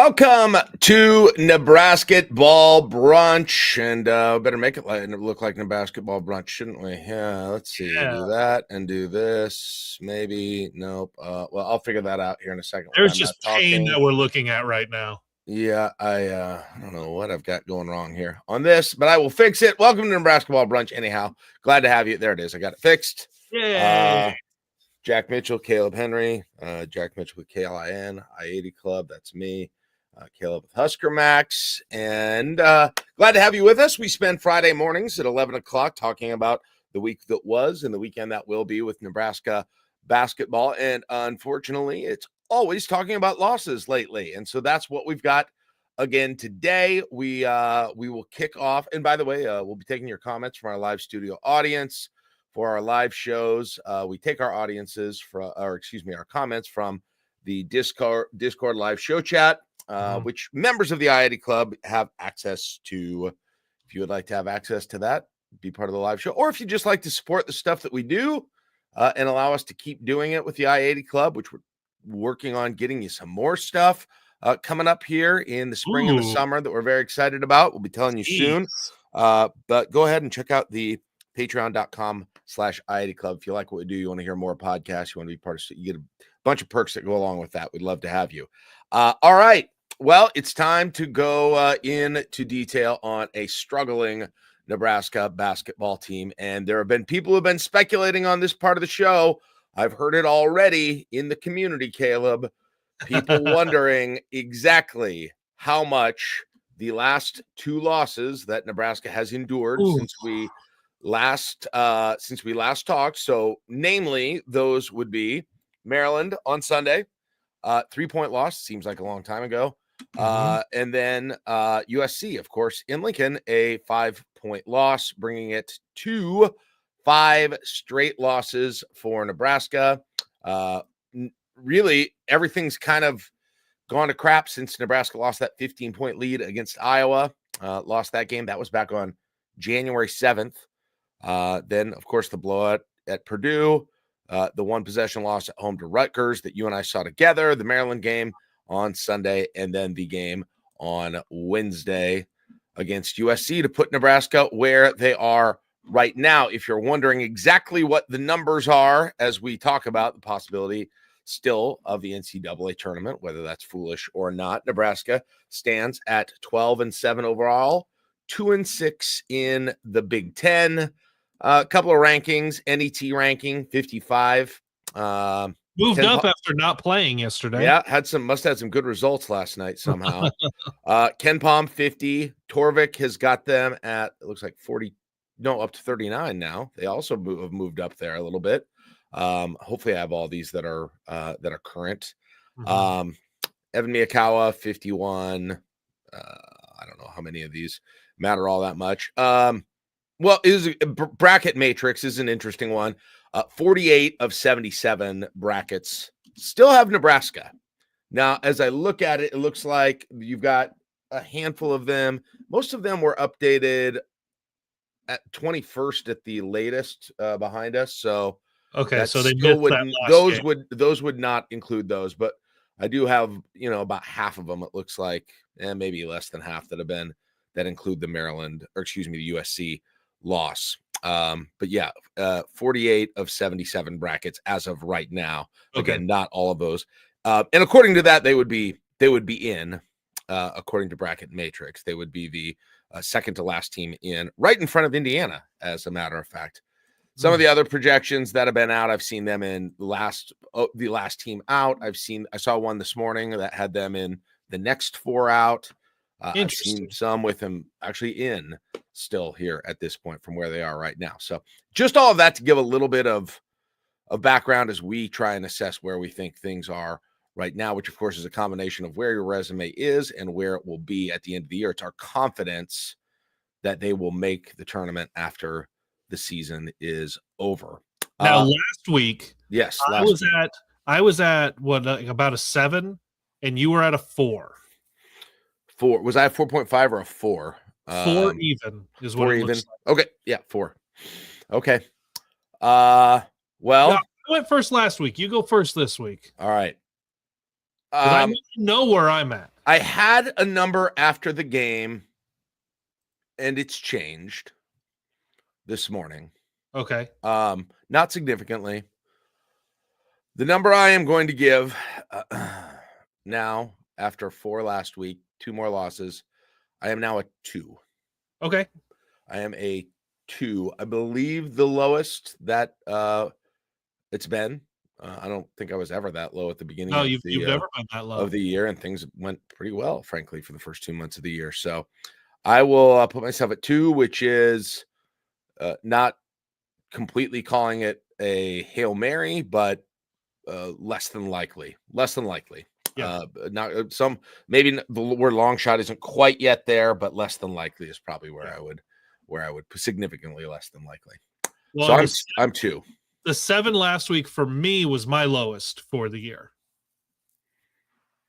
Welcome to Nebrasketball Brunch, and better make it look like Nebrasketball Brunch, shouldn't we? Yeah, let's see. Yeah. Do that and do this. Maybe. Nope. Well, I'll figure that out here in a second. There's just pain that we're looking at right now. Yeah, I don't know what I've got going wrong here on this, but I will fix it. Welcome to Nebrasketball Brunch. Anyhow, glad to have you. There it is. I got it fixed. Yay. Jack Mitchell, Kaleb Henry, Jack Mitchell with KLIN, I-80 Club. That's me. Kaleb with Husker Max, and glad to have you with us. We spend Friday mornings at 11 o'clock talking about the week that was and the weekend that will be with Nebraska basketball, and unfortunately, it's always talking about losses lately, and so that's what we've got again today. We will kick off, and by the way, we'll be taking your comments from our live studio audience for our live shows. We take our our comments from the Discord live show chat. Which members of the I-80 Club have access to. If you would like to have access to that, be part of the live show, or if you just like to support the stuff that we do and allow us to keep doing it with the I-80 Club, which we're working on getting you some more stuff coming up here in the spring and the summer that we're very excited about. We'll be telling you soon. But go ahead and check out the patreon.com/I-80 Club. If you like what we do, you want to hear more podcasts, you want to be part of it, you get a bunch of perks that go along with that. We'd love to have you. All right. Well, it's time to go into detail on a struggling Nebraska basketball team. And there have been people who have been speculating on this part of the show. I've heard it already in the community, Kaleb. People wondering exactly how much the last two losses that Nebraska has endured since we last talked. So, namely, those would be Maryland on Sunday, 3-point loss. Seems like a long time ago. And then USC, of course, in Lincoln, a 5-point loss, bringing it to 5 straight losses for Nebraska. Really, everything's kind of gone to crap since Nebraska lost that 15-point lead against Iowa. Lost that game. That was back on January 7th. Then, of course, the blowout at Purdue, the one-possession loss at home to Rutgers that you and I saw together, the Maryland game on Sunday, and then the game on Wednesday against USC to put Nebraska where they are right now. If you're wondering exactly what the numbers are as we talk about the possibility still of the NCAA tournament, whether that's foolish or not, Nebraska stands at 12-7 overall, 2-6 in the Big Ten. A couple of rankings, NET ranking 55. Moved up after not playing yesterday. Yeah, must have had some good results last night somehow. Ken Palm 50. Torvik has got them at, it looks like 40, no, up to 39 now. They also have moved up there a little bit. Hopefully I have all these that are current. Evan Miyakawa 51. I don't know how many of these matter all that much. Well, bracket matrix is an interesting one. 48 of 77 brackets still have Nebraska. Now, as I look at it, it looks like you've got a handful of them. Most of them were updated at 21st at the latest behind us. So okay, so they those would not include those, but I do have about half of them. It looks like, maybe less than half that include the the USC loss. But yeah, 48 of 77 brackets as of right now. Okay. Again, not all of those. And according to that, they would be in, according to Bracket Matrix, they would be the second to last team in, right in front of Indiana, as a matter of fact. Some of the other projections that have been out, I've seen them in the last team out. I saw one this morning that had them in the next 4 out. I've seen some with him actually in still here at this point from where they are right now. So just all of that to give a little bit of background as we try and assess where we think things are right now, which of course is a combination of where your resume is and where it will be at the end of the year. It's our confidence that they will make the tournament after the season is over. Now, last week, yes, I was at what, like about a 7, and you were at a 4. 4. Was I a 4.5 or a 4? 4 even is what it looks like. Okay, yeah, 4. Okay. Well, no, I went first last week. You go first this week. All right. I know where I'm at. I had a number after the game, and it's changed this morning. Okay. Not significantly. The number I am going to give now, after 4 last week, 2 more losses, I am now a 2. Okay. I am a 2. I believe the lowest that it's been. I don't think I was ever that low at the beginning No, of you've the never been that low. of the year, and things went pretty well, frankly, for the first 2 months of the year. So I will put myself at 2, which is not completely calling it a Hail Mary, but less than likely. Yeah. Not some, maybe the word long shot isn't quite yet there, but less than likely is probably where I would significantly less than likely. Well, So I'm 2. The 7 last week for me was my lowest for the year.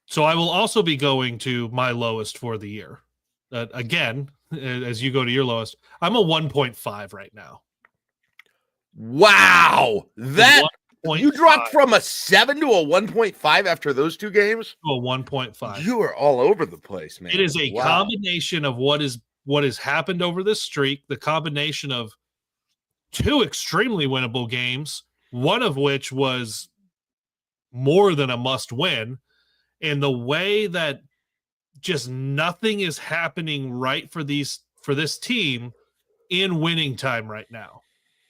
So I will also be going to my lowest for the year. Again, as you go to your lowest, I'm a 1.5 right now. Wow. That you 1.5 dropped from a 7 to a 1.5 after those 2 games? to a 1.5. You are all over the place, man. It is a combination of what has happened over this streak, the combination of 2 extremely winnable games, one of which was more than a must win, and the way that just nothing is happening right for this team in winning time right now.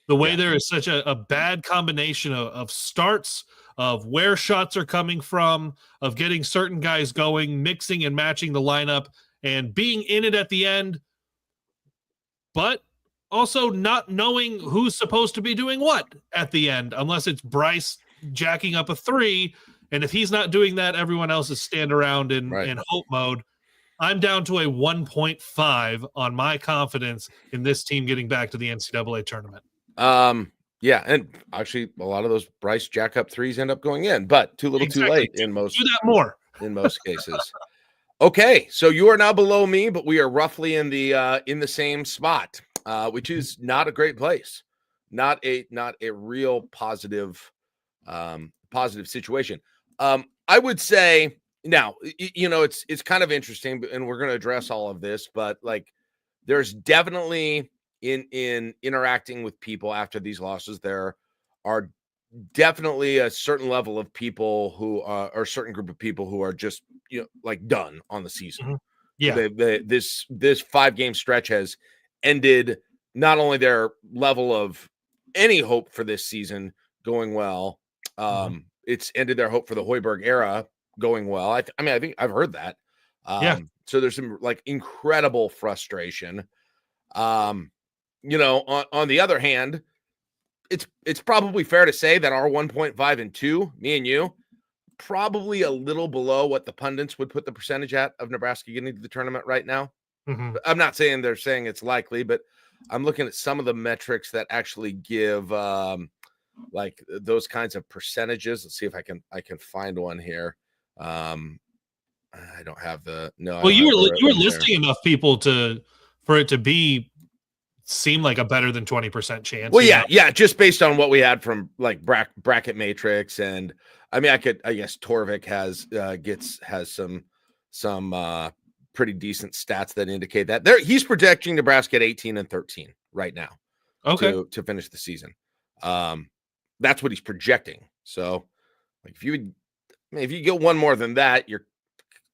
The way there is such a bad combination of starts, of where shots are coming from, of getting certain guys going, mixing and matching the lineup, and being in it at the end, but also not knowing who's supposed to be doing what at the end, unless it's Brice jacking up a 3. And if he's not doing that, everyone else is stand around in hope mode. I'm down to a 1.5 on my confidence in this team getting back to the NCAA tournament. Yeah, and actually a lot of those Brice jack up 3s end up going in, but too little too late in most in most cases. Okay, so you are now below me, but we are roughly in the same spot, which is not a great place. Not a real positive situation. I would say now, it's kind of interesting, and we're going to address all of this, but like there's definitely in interacting with people after these losses, there are definitely a certain level of people who are a certain group of people who are just like done on the season. Mm-hmm. Yeah, this 5-game stretch has ended not only their level of any hope for this season going well, it's ended their hope for the Hoiberg era going well. I think I've heard that. So there's some like incredible frustration. On the other hand, it's probably fair to say that our 1.5 and 2, me and you, probably a little below what the pundits would put the percentage at of Nebraska getting to the tournament right now. Mm-hmm. I'm not saying they're saying it's likely, but I'm looking at some of the metrics that actually give like those kinds of percentages. Let's see if I can find one here. I don't have the no. Well, you were listing enough people for it to seem like a better than 20% chance. Well, yeah, just based on what we had from like bracket matrix, and I guess Torvik has some pretty decent stats that indicate that he's projecting Nebraska at 18 and 13 right now. Okay, to finish the season. That's what he's projecting. So, like, if you get one more than that,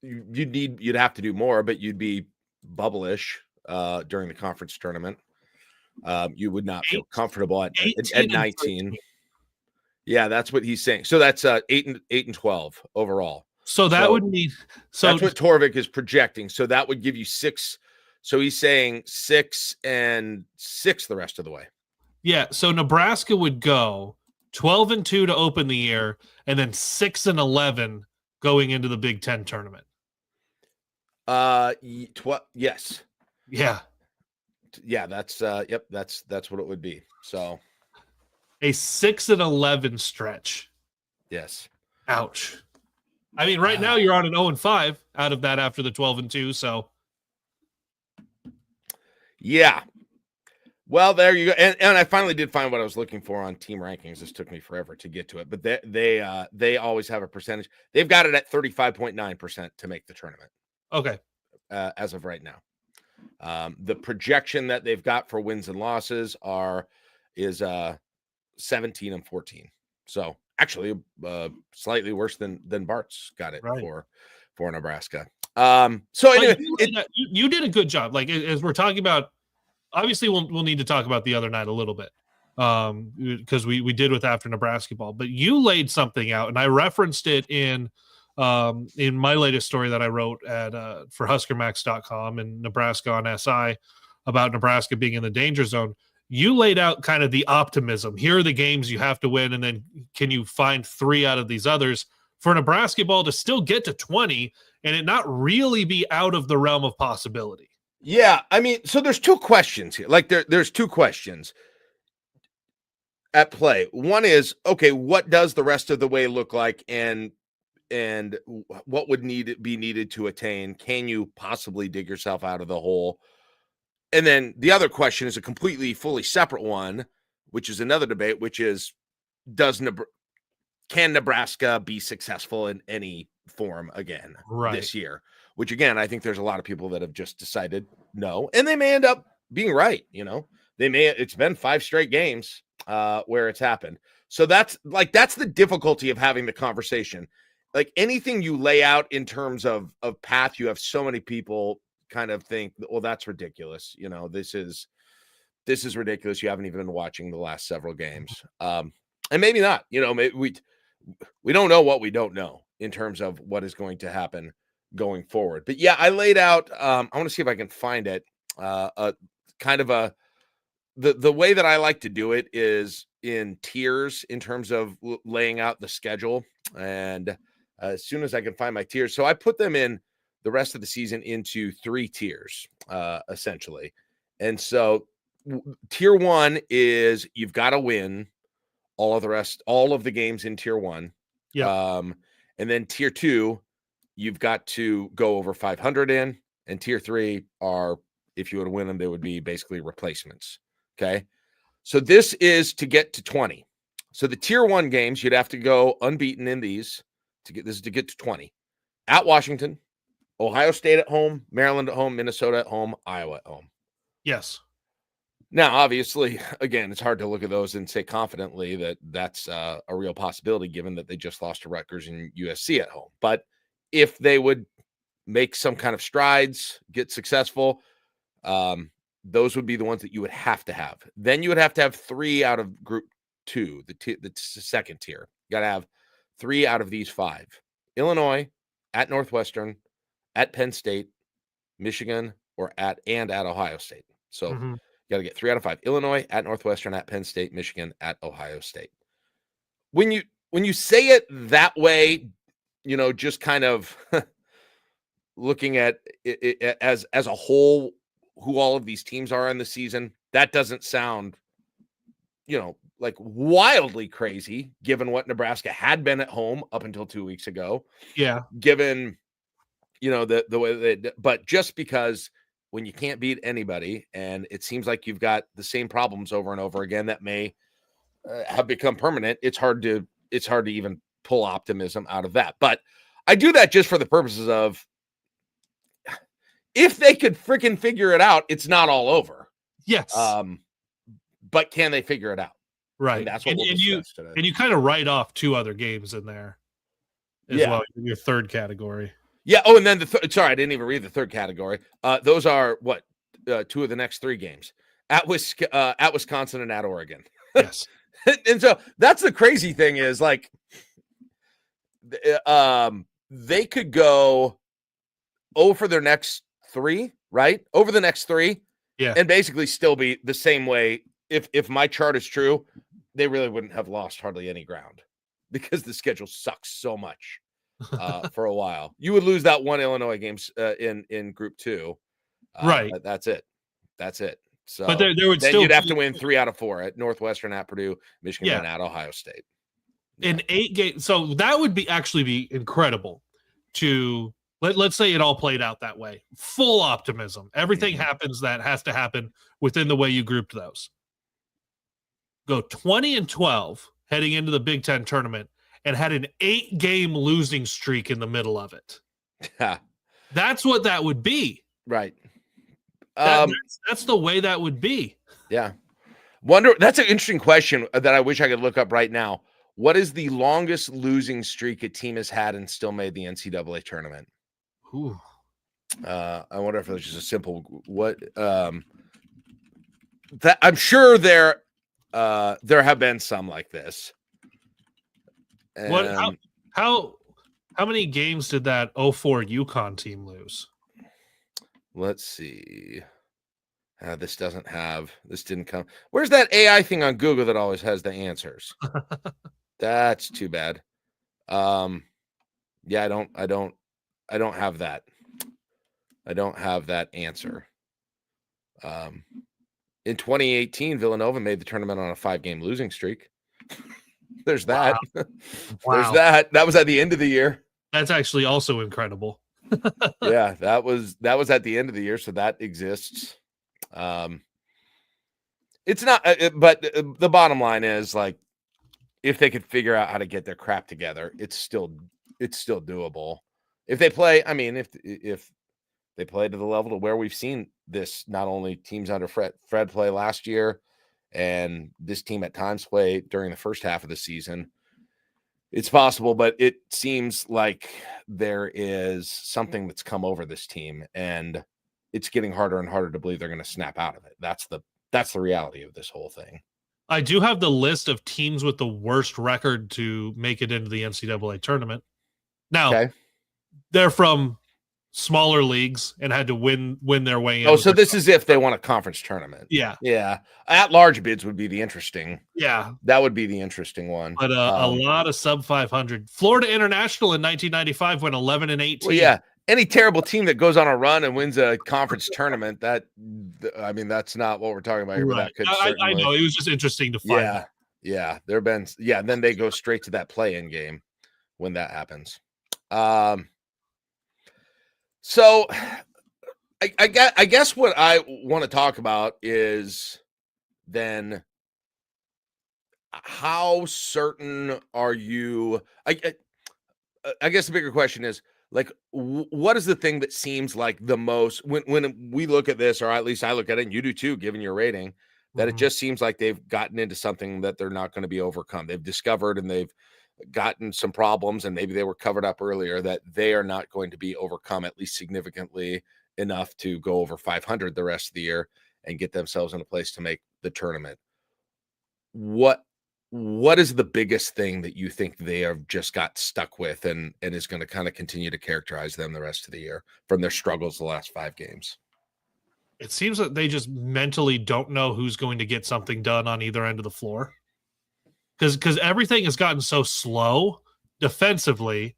you'd have to do more, but you'd be bubble-ish during the conference tournament. You would not feel comfortable at 19. Yeah, that's what he's saying. So that's 8 and 12 overall. So that would need. So that's what Torvik is projecting. So that would give you 6. So he's saying 6 and 6 the rest of the way. Yeah. So Nebraska would go 12 and 2 to open the year, and then 6 and 11 going into the Big Ten tournament. Yes. Yeah. Yeah, that's yep, that's what it would be. So a 6 and 11 stretch. Yes. Ouch. I mean, right now you're on an 0 and 5 out of that after the 12 and 2. So yeah. Well, there you go. And I finally did find what I was looking for on team rankings. This took me forever to get to it, but they always have a percentage. They've got it at 35.9% to make the tournament. Okay. As of right now. The projection that they've got for wins and losses is 17-14. So actually, slightly worse than Bart's got it Right. for Nebraska. So anyway, you did a good job. Like, as we're talking about, obviously we'll need to talk about the other night a little bit, because we did with after Nebrasketball, but you laid something out, and I referenced it in my latest story that I wrote at for HuskerMax.com and Nebraska on SI about Nebraska being in the danger zone. You laid out kind of the optimism. Here are the games you have to win, and then can you find 3 out of these others for Nebrasketball to still get to 20 and it not really be out of the realm of possibility? Yeah, I mean, so there's 2 questions here. Like there's 2 questions at play. One is, okay, what does the rest of the way look like, and what would be needed to attain? Can you possibly dig yourself out of the hole? And then the other question is a completely fully separate one, which is another debate, which is, can Nebraska be successful in any form again this year? Which, again, I think there's a lot of people that have just decided no, and they may end up being right. It's been 5 straight games where it's happened. So that's the difficulty of having the conversation. Like, anything you lay out in terms of path, you have so many people kind of think, well, that's ridiculous. This is ridiculous. You haven't even been watching the last several games. And maybe not, maybe we don't know what we don't know in terms of what is going to happen going forward. But yeah, I laid out, I want to see if I can find it. The way that I like to do it is in tiers in terms of laying out the schedule. And as soon as I can find my tiers, so I put them in the rest of the season into 3 tiers, essentially. And so tier 1 is you've got to win all of the games in tier 1. Yeah. And then tier 2, you've got to go over 500 in, and tier 3 are, if you would win them, they would be basically replacements. Okay. So this is to get to 20. So the tier 1 games, you'd have to go unbeaten in these to get to 20. At Washington, Ohio State at home, Maryland at home, Minnesota at home, Iowa at home. Yes. Now, obviously, again, it's hard to look at those and say confidently that that's a real possibility, given that they just lost to Rutgers and USC at home. But if they would make some kind of strides, get successful, those would be the ones that you would have to have. Then you would have to have 3 out of group 2, the second tier. You got to have 3 out of these 5. Illinois, at Northwestern, at Penn State, Michigan, and at Ohio State. So you got to get 3 out of 5. Illinois, at Northwestern, at Penn State, Michigan, at Ohio State. When you say it that way, just kind of looking at it as a whole, who all of these teams are in the season, that doesn't sound, like wildly crazy, given what Nebraska had been at home up until 2 weeks ago. Yeah. Given, the way but just because when you can't beat anybody, and it seems like you've got the same problems over and over again that may have become permanent, it's hard to even pull optimism out of that. But I do that just for the purposes of, if they could freaking figure it out, it's not all over. Yes. But can they figure it out? Right. And that's what we'll discuss today. And you kind of write off 2 other games in there as well, in your third category. Yeah. Oh, and then sorry, I didn't even read the third category. Those are 2 of the next 3 games at Wisconsin and at Oregon. Yes. And so that's the crazy thing is, like, they could go over their next 3, right? Over the next 3. Yeah. And basically still be the same way. If my chart is true, they really wouldn't have lost hardly any ground, because the schedule sucks so much for a while. You would lose that 1 Illinois games in group 2. Right. That's it. So, but there would then still you'd have to win 3 out of 4 at Northwestern, at Purdue, Michigan, and at Ohio State. In 8 games. So that would actually be incredible to let's say it all played out that way. Full optimism. Everything happens that has to happen within the way you grouped those. Go 20-12 heading into the Big Ten tournament and had an 8-game losing streak in the middle of it. That's what that would be. Right. That's the way that would be. Yeah. That's an interesting question that I wish I could look up right now. What is the longest losing streak a team has had and still made the NCAA tournament? Ooh. I wonder if there's just a simple that I'm sure there have been some like this. How many games did that 04 UConn team lose? Let's see. This didn't come. Where's that AI thing on Google that always has the answers? That's too bad. Yeah, I don't have that. I don't have that answer. In 2018, Villanova made the tournament on a 5-game losing streak. There's that. Wow. There's that. That was at the end of the year. That's actually also incredible. Yeah, that was at the end of the year, so that exists. It's not, but the bottom line is, like, if they could figure out how to get their crap together, it's still doable. If they play, I mean, if they play to the level to where we've seen this, not only teams under Fred play last year, and this team at times play during the first half of the season, it's possible. But it seems like there is something that's come over this team, and it's getting harder and harder to believe they're going to snap out of it. That's the reality of this whole thing. I do have the list of teams with the worst record to make it into the NCAA tournament. Now, they're from smaller leagues and had to win their way in. Oh, so this is if they won a conference tournament. Yeah. Yeah. At-large bids would be the interesting. Yeah. That would be the interesting one. But a lot of sub 500. Florida International in 1995 went 11-18. Well, yeah. Any terrible team that goes on a run and wins a conference tournament, that's not what we're talking about here. Right. But that could I know. It was just interesting to find. Yeah. Yeah. Then they go straight to that play-in game when that happens. So I guess what I want to talk about is then how certain are you? I guess the bigger question is, like, what is the thing that seems like the most when we look at this, or at least I look at it, and you do too, given your rating, that it just seems like they've gotten into something that they're not going to be overcome. They've discovered and they've gotten some problems, and maybe they were covered up earlier, that they are not going to be overcome, at least significantly enough to go over 500 the rest of the year and get themselves in a place to make the tournament. What is the biggest thing that you think they have just got stuck with and is going to kind of continue to characterize them the rest of the year from their struggles the last 5 games? It seems that they just mentally don't know who's going to get something done on either end of the floor. Because everything has gotten so slow defensively,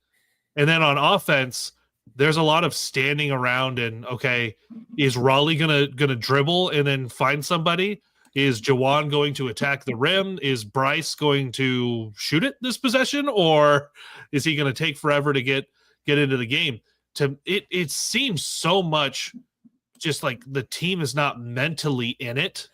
and then on offense, there's a lot of standing around and, okay, is Raleigh gonna dribble and then find somebody? Is Jawan going to attack the rim? Is Brice going to shoot it this possession, or is he going to take forever to get into the game? It seems so much just like the team is not mentally in it.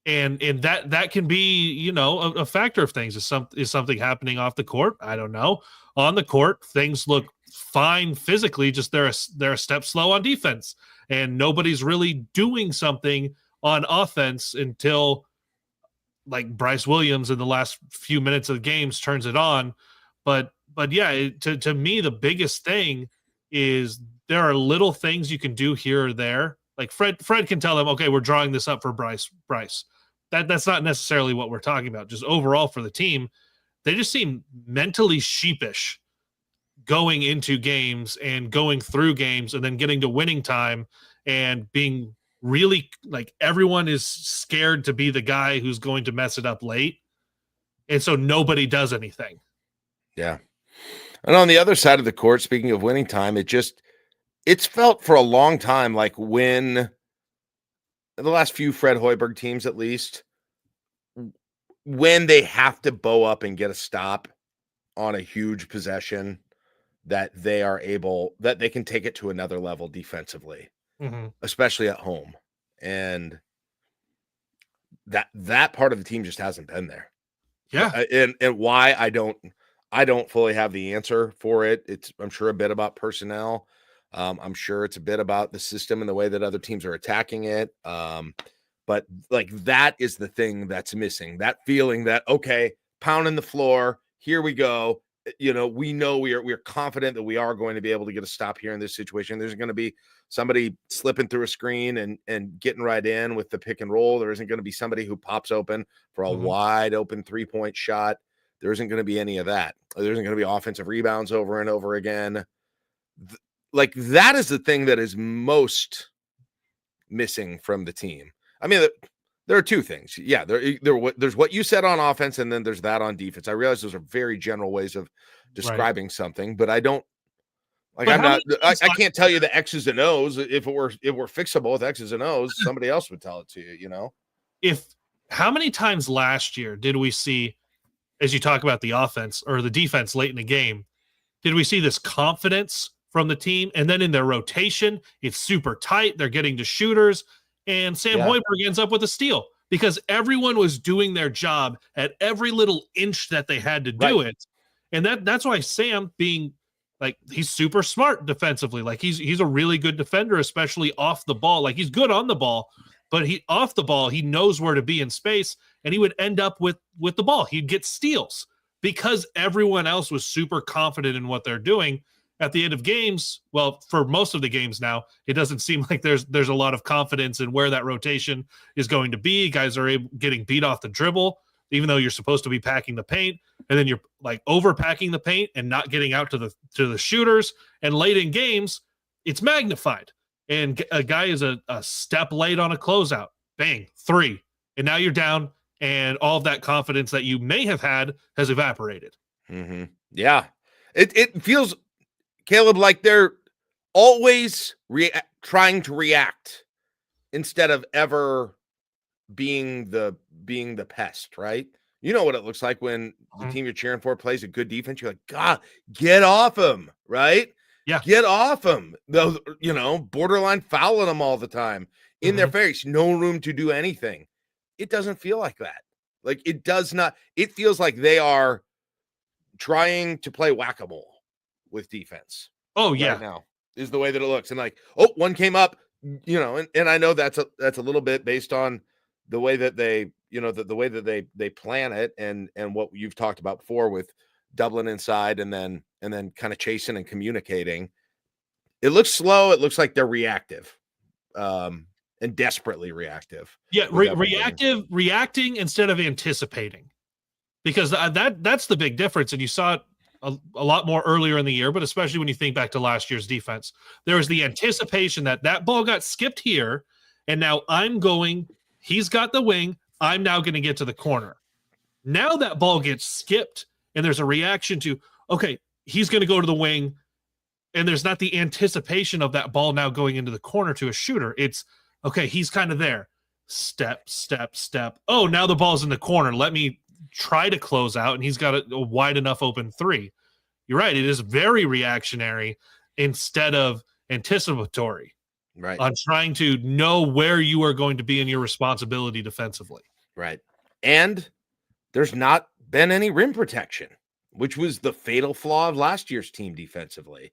And that can be, a factor of things. Is something happening off the court? I don't know. On the court, things look fine physically, just they're a step slow on defense, and nobody's really doing something on offense until, like, Brice Williams in the last few minutes of the games turns it on. But yeah, to me, the biggest thing is there are little things you can do here or there. Like Fred can tell them, okay, we're drawing this up for Brice. That's not necessarily what we're talking about. Just overall for the team, they just seem mentally sheepish going into games and going through games and then getting to winning time and being really, like, everyone is scared to be the guy who's going to mess it up late. And so nobody does anything. Yeah. And on the other side of the court, speaking of winning time, it's felt for a long time like when the last few Fred Hoiberg teams, at least, when they have to bow up and get a stop on a huge possession, that they can take it to another level defensively, especially at home. And that part of the team just hasn't been there. Yeah. And why, I don't fully have the answer for it. It's, I'm sure, a bit about personnel. I'm sure it's a bit about the system and the way that other teams are attacking it. But like that is the thing that's missing. That feeling that, okay, pounding the floor, here we go. We know we're confident that we are going to be able to get a stop here in this situation. There's going to be somebody slipping through a screen and getting right in with the pick and roll. There isn't going to be somebody who pops open for a wide open 3-point shot. There isn't going to be any of that. There isn't going to be offensive rebounds over and over again. Like that is the thing that is most missing from the team. I mean, there are two things. Yeah, there's what you said on offense, and then there's that on defense. I realize those are very general ways of describing something, but I don't like. I can't tell you the X's and O's. If we're fixable with X's and O's, somebody else would tell it to you. How many times last year did we see, as you talk about the offense or the defense late in the game, did we see this confidence from the team? And then in their rotation, it's super tight. They're getting to shooters. And Sam Hoiberg ends up with a steal because everyone was doing their job at every little inch that they had to do it. And that's why Sam, being like, he's super smart defensively. Like he's a really good defender, especially off the ball. Like he's good on the ball, but off the ball, he knows where to be in space, and he would end up with the ball. He'd get steals because everyone else was super confident in what they're doing. At the end of games, well, for most of the games now, it doesn't seem like there's a lot of confidence in where that rotation is going to be. Guys are getting beat off the dribble, even though you're supposed to be packing the paint, and then you're like overpacking the paint and not getting out to the shooters. And late in games, it's magnified. And a guy is a step late on a closeout, bang, 3, and now you're down, and all of that confidence that you may have had has evaporated. Mm-hmm. Yeah, it feels, Kaleb, like they're always trying to react instead of ever being the pest, right? You know what it looks like when the team you're cheering for plays a good defense. You're like, God, get off him, right? Yeah, get off him. Those, borderline fouling them all the time in their face. No room to do anything. It doesn't feel like that. Like it does not. It feels like they are trying to play whack-a-mole with defense. Oh yeah, right now is the way that it looks. And like, oh, one came up, and I know that's a little bit based on the way that they, the way that they plan it, and what you've talked about before with doubling inside and then kind of chasing and communicating. It looks slow. It looks like they're reactive, and desperately reactive. Yeah, reacting instead of anticipating, because that's the big difference. And you saw it a lot more earlier in the year, but especially when you think back to last year's defense, there was the anticipation that ball got skipped here, and now he's got the wing, I'm now going to get to the corner. Now that ball gets skipped, and there's a reaction to, okay, he's going to go to the wing, and there's not the anticipation of that ball now going into the corner to a shooter. It's, okay, he's kind of there. Step, step, step. Oh, now the ball's in the corner. Let me try to close out, and he's got a wide enough open 3. You're right. It is very reactionary instead of anticipatory, right? On trying to know where you are going to be in your responsibility defensively. Right. And there's not been any rim protection, which was the fatal flaw of last year's team defensively.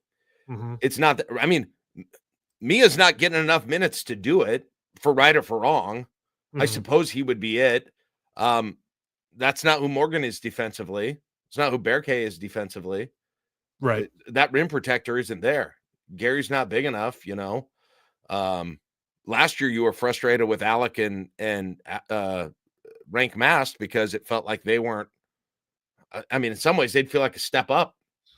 It's not that, I mean, Mia's not getting enough minutes to do it, for right or for wrong. I suppose he would be it. That's not who Morgan is defensively. It's not who Berkay is defensively. Right. That rim protector isn't there. Gary's not big enough, Last year you were frustrated with Alec and Rank Mast because it felt like they weren't. I mean, in some ways they'd feel like a step up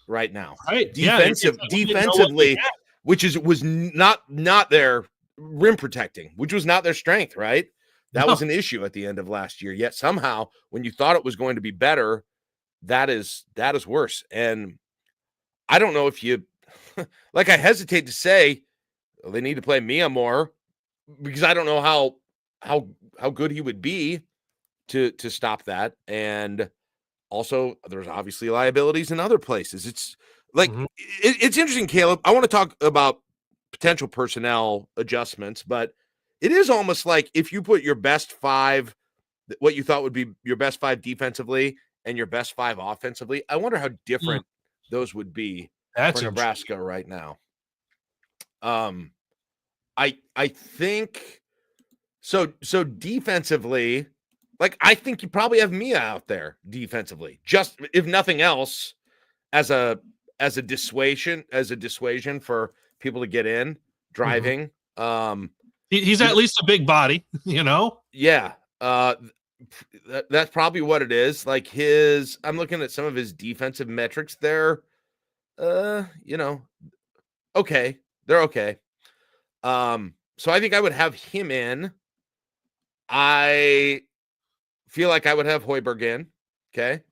right now. Right. Defensively, which was not their rim protecting, which was not their strength, right? That was an issue at the end of last year. Yet somehow, when you thought it was going to be better, that is worse. And I don't know if you like. I hesitate to say they need to play Mia more because I don't know how good he would be to stop that. And also, there's obviously liabilities in other places. It's like it's interesting, Kaleb. I want to talk about potential personnel adjustments, but it is almost like if you put your best 5, what you thought would be your best 5 defensively and your best 5 offensively, I wonder how different those would be for Nebraska right now. I think so defensively, like I think you probably have Mia out there defensively, just if nothing else, as a dissuasion for people to get in driving. He's at least a big body, you know? Yeah. That's probably what it is. Like I'm looking at some of his defensive metrics there. Okay. They're okay. So I think I would have him in. I feel like I would have Hoiberg in. Okay.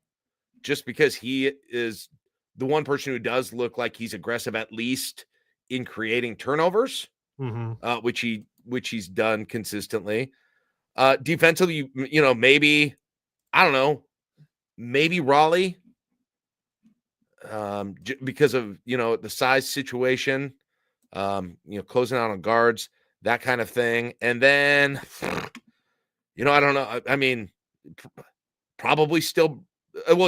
Just because he is the one person who does look like he's aggressive, at least in creating turnovers, which he's done consistently. Defensively, maybe, I don't know, maybe Raleigh, because of, the size situation, closing out on guards, that kind of thing. And then, I don't know. I mean, probably still,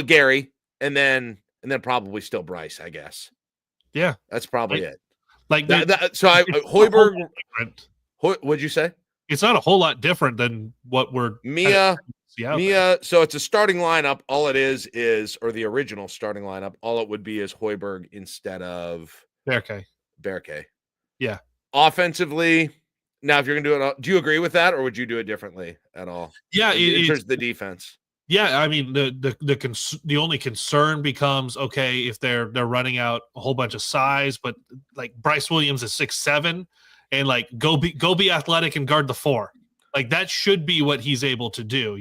Gary, and then probably still Brice, I guess. Yeah. That's probably it. Like Hoiberg, what'd you say? It's not a whole lot different than what we're Mia. So it's a starting lineup. All it is, or the original starting lineup, all it would be is Hoiberg instead of Berke. Yeah. Offensively, now if you're gonna do it, do you agree with that, or would you do it differently at all? Yeah, in terms of the defense. Yeah, I mean the only concern becomes, okay, if they're running out a whole bunch of size, but like Brice Williams is 6'7", and like go be athletic and guard the 4. Like that should be what he's able to do,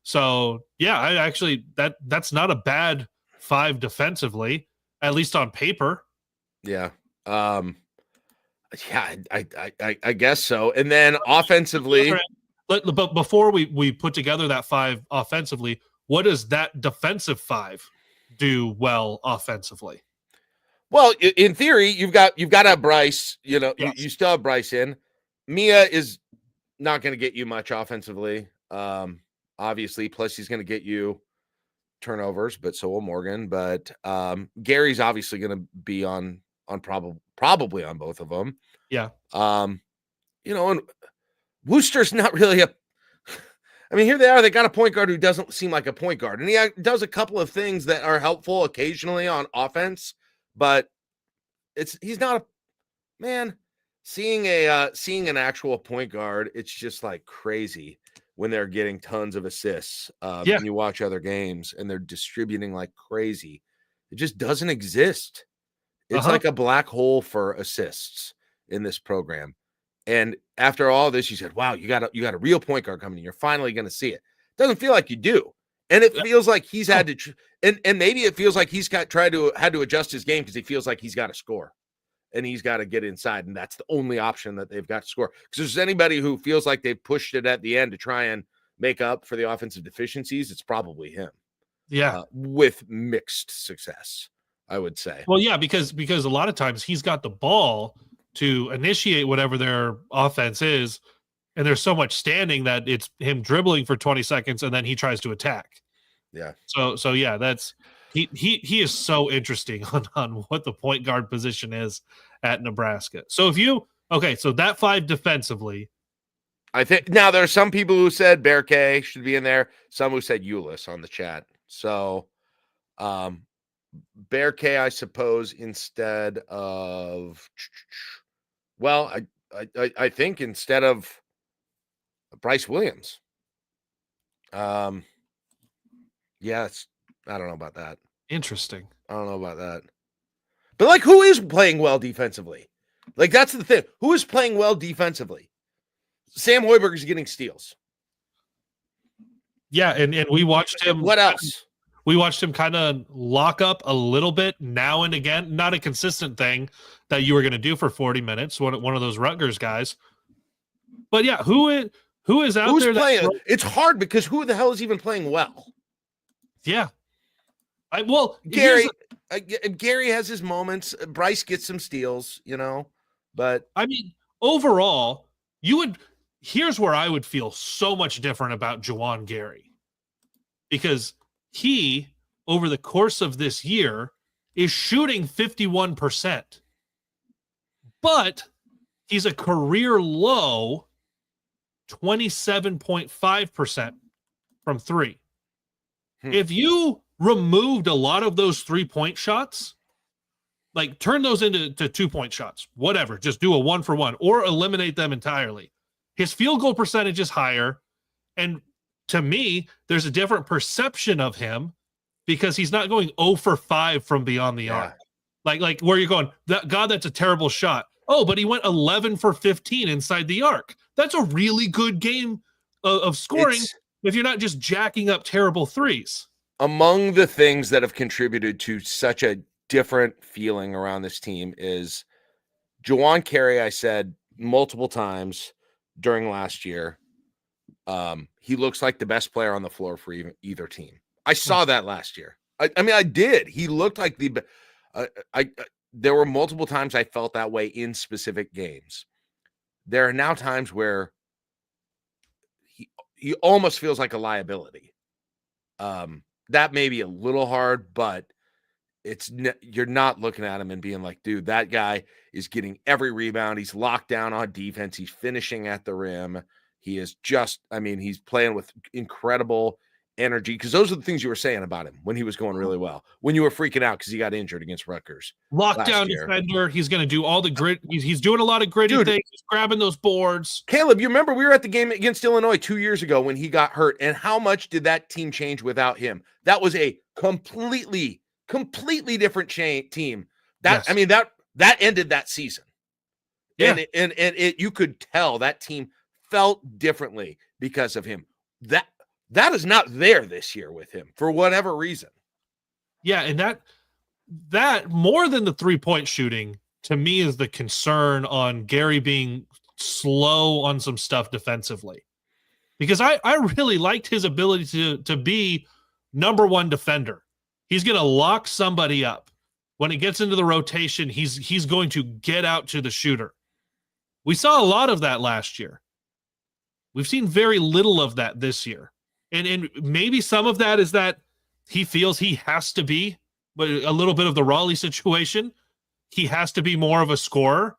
So yeah, I actually that's not a bad 5 defensively, at least on paper. Yeah. Yeah, I guess so. And then offensively, but before we put together that 5 offensively, what does that defensive 5 do well offensively? Well, in theory, you've got to have Brice. Yes. You still have Brice in. Mia is not going to get you much offensively, obviously. Plus, he's going to get you turnovers, but so will Morgan. But Gary's obviously going to be on probably on both of them. Yeah. And Wooster's not really I mean, here they are. They got a point guard who doesn't seem like a point guard, and he does a couple of things that are helpful occasionally on offense, but he's not a man. Seeing an actual point guard, it's just like crazy when they're getting tons of assists. And you watch other games and they're distributing like crazy. It just doesn't exist. It's like a black hole for assists in this program. And after all this, you said, "Wow, you got a real point guard coming in. You're finally going to see it." Doesn't feel like you do, and it feels like he's had to, and maybe it feels like he's had to adjust his game because he feels like he's got to score, and he's got to get inside, and that's the only option that they've got to score. Because if there's anybody who feels like they've pushed it at the end to try and make up for the offensive deficiencies, it's probably him. Yeah, with mixed success, I would say. Well, yeah, because a lot of times he's got the ball to initiate whatever their offense is, and there's so much standing that it's him dribbling for 20 seconds and then he tries to attack. Yeah. So yeah, that's he is so interesting on what the point guard position is at Nebraska. So so that 5 defensively. I think now there are some people who said Berke should be in there, some who said Ulis on the chat. So Berke, I suppose, instead of, well, I think instead of Brice Williams. Yes, I don't know about that. Interesting. I don't know about that. But like, who is playing well defensively? Like, that's the thing. Who is playing well defensively? Sam Hoiberg is getting steals. Yeah, and we watched him. What else? We watched him kind of lock up a little bit now and again. Not a consistent thing that you were going to do for 40 minutes. One of those Rutgers guys. But yeah, who is out Who's there? Playing? It's hard because who the hell is even playing well? Yeah. Gary has his moments. Brice gets some steals, but I mean, overall, here's where I would feel so much different about Juwan Gary, because he, over the course of this year, is shooting 51%, but he's a career low 27.5% from three. If you removed a lot of those 3-point shots, like turn those into 2-point shots, whatever, just do a 1-for-1 or eliminate them entirely. His field goal percentage is higher. And to me, there's a different perception of him because he's not going 0-for-5 from beyond the arc. Like where you're going, that's a terrible shot. Oh, but he went 11-for-15 inside the arc. That's a really good game of scoring if you're not just jacking up terrible threes. Among the things that have contributed to such a different feeling around this team is Juwan Carey. I said multiple times during last year, he looks like the best player on the floor for either team. I saw that last year. I mean, I did. He looked like there were multiple times I felt that way in specific games. There are now times where he almost feels like a liability. That may be a little hard, but you're not looking at him and being like, dude, that guy is getting every rebound. He's locked down on defense. He's finishing at the rim. He is he's playing with incredible energy, because those are the things you were saying about him when he was going really well, when you were freaking out because he got injured against Rutgers. Lockdown defender. He's going to do all the grit. He's doing a lot of gritty things. He's grabbing those boards. Kaleb, you remember we were at the game against Illinois 2 years ago when he got hurt, and how much did that team change without him? That was a completely different team. That ended that season. Yeah. And you could tell that team felt differently because of him. That is not there this year with him for whatever reason. Yeah, and that more than the 3-point shooting to me is the concern on Gary being slow on some stuff defensively. Because I really liked his ability to be number one defender. He's going to lock somebody up. When it gets into the rotation, he's going to get out to the shooter. We saw a lot of that last year. We've seen very little of that this year. And maybe some of that is that he feels he has to be, but a little bit of the Raleigh situation, he has to be more of a scorer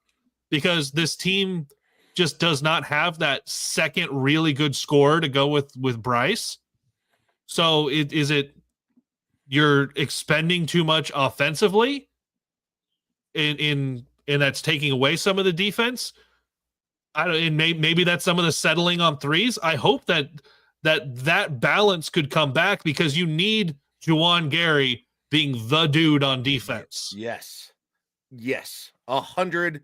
because this team just does not have that second really good scorer to go with Brice. So is it you're expending too much offensively and that's taking away some of the defense? And maybe that's some of the settling on threes. I hope that balance could come back because you need Juwan Gary being the dude on defense. Yes. 100%.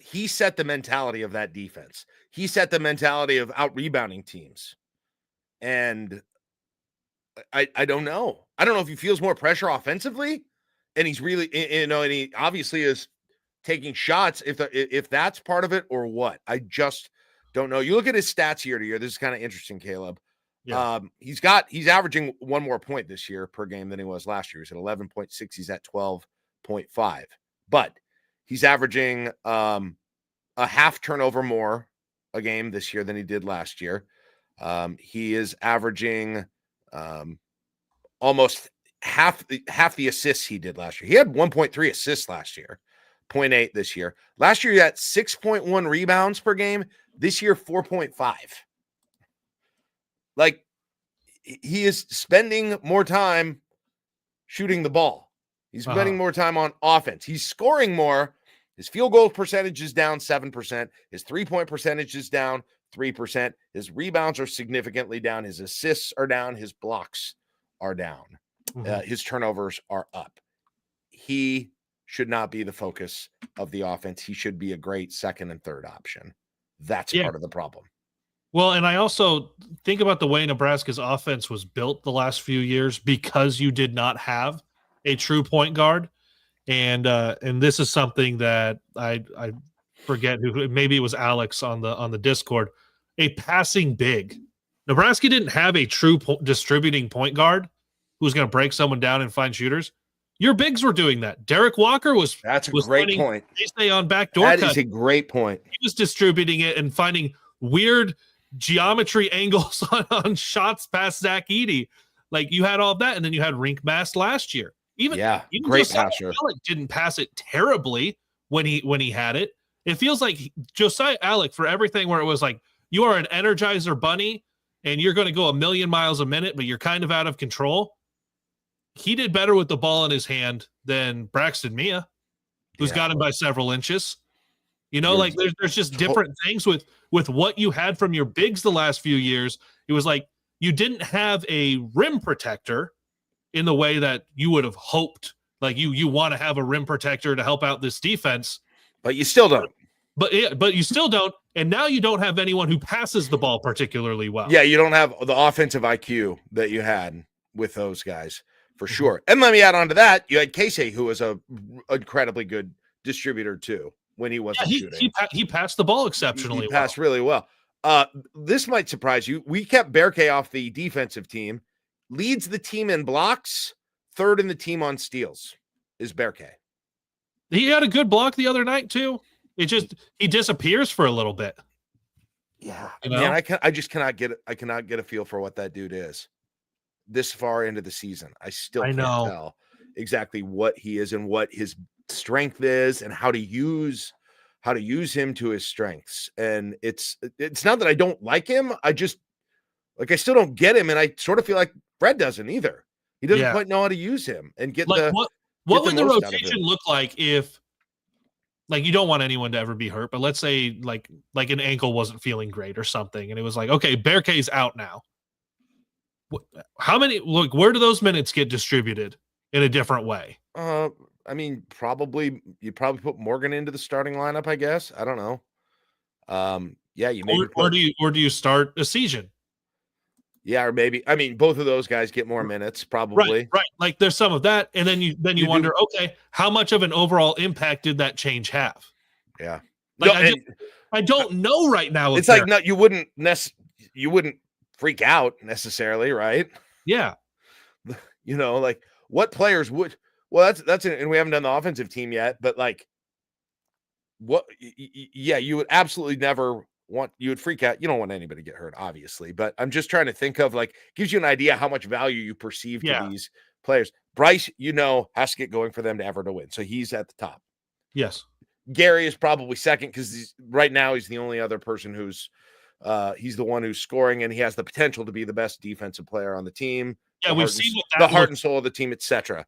He set the mentality of that defense. He set the mentality of out rebounding teams. And I don't know. I don't know if he feels more pressure offensively and he's really, and he obviously is taking shots if that's part of it or what. I just don't know. You look at his stats year to year. This is kind of interesting, Kaleb. Yeah. He's averaging one more point this year per game than he was last year. He's at 11.6. He's at 12.5. But he's averaging a half turnover more a game this year than he did last year. He is averaging almost half the assists he did last year. He had 1.3 assists last year, 0.8 this year. Last year he had 6.1 rebounds per game. This year, 4.5. Like, he is spending more time shooting the ball. He's spending more time on offense. He's scoring more. His field goal percentage is down 7%. His 3-point percentage is down 3%. His rebounds are significantly down. His assists are down. His blocks are down. His turnovers are up. He should not be the focus of the offense. He should be a great second and third option. That's part of the problem. Well, and I also think about the way Nebraska's offense was built the last few years because you did not have a true point guard. And this is something that I forget who, maybe it was Alex on the Discord, a passing big. Nebraska didn't have a true distributing point guard who's going to break someone down and find shooters. Your bigs were doing that. Derek Walker was. That's a great point. Stay on backdoor. That is a great point. He was distributing it and finding weird geometry angles on shots past Zach Edey. Like you had all that, and then you had Rink Mast last year. Even great passer. Didn't pass it terribly, when he had it. It feels like Josiah Alec, for everything where it was like, you are an Energizer bunny and you're going to go a million miles a minute, but you're kind of out of control. He did better with the ball in his hand than Braxton Mia, who's got him by several inches. Like there's just different things with what you had from your bigs the last few years. It was like you didn't have a rim protector in the way that you would have hoped. Like you want to have a rim protector to help out this defense. But you still don't. But you still don't. And now you don't have anyone who passes the ball particularly well. Yeah, you don't have the offensive IQ that you had with those guys, for sure. And let me add on to that, you had Casey, who was a incredibly good distributor too when he wasn't shooting. He passed the ball exceptionally He passed really well. This might surprise you. We kept Berkay off the defensive team. Leads the team in blocks, third in the team on steals is Berkay. He had a good block the other night too. He disappears for a little bit. Yeah, man, I just cannot get a feel for what that dude is this far into the season. I still can't tell exactly what he is and what his strength is and how to use him to his strengths. And it's not that I don't like him. I still don't get him, and I sort of feel like Fred doesn't either. He doesn't quite know how to use him and get what would the rotation look like if, like, you don't want anyone to ever be hurt, but let's say like an ankle wasn't feeling great or something, and it was like, okay, Berkay's out now. How many? Look, where do those minutes get distributed in a different way? I mean, you probably put Morgan into the starting lineup, I guess. I don't know. You maybe or do you start a season? Yeah, or maybe, I mean, both of those guys get more minutes, probably. Right. Like there's some of that, and then you wonder, okay, how much of an overall impact did that change have? Yeah, like I don't know right now. It's like you wouldn't freak out necessarily, right? Yeah, like what players would? Well, that's and we haven't done the offensive team yet, but like, what? Yeah, you would absolutely never. You would freak out. You don't want anybody to get hurt, obviously, but I'm just trying to think of, like, gives you an idea how much value you perceive to these players. Brice, has to get going for them to win. So he's at the top. Yes. Gary is probably second because right now he's the only other person who's he's the one who's scoring, and he has the potential to be the best defensive player on the team. Yeah, we've seen the heart and soul of the team, etc.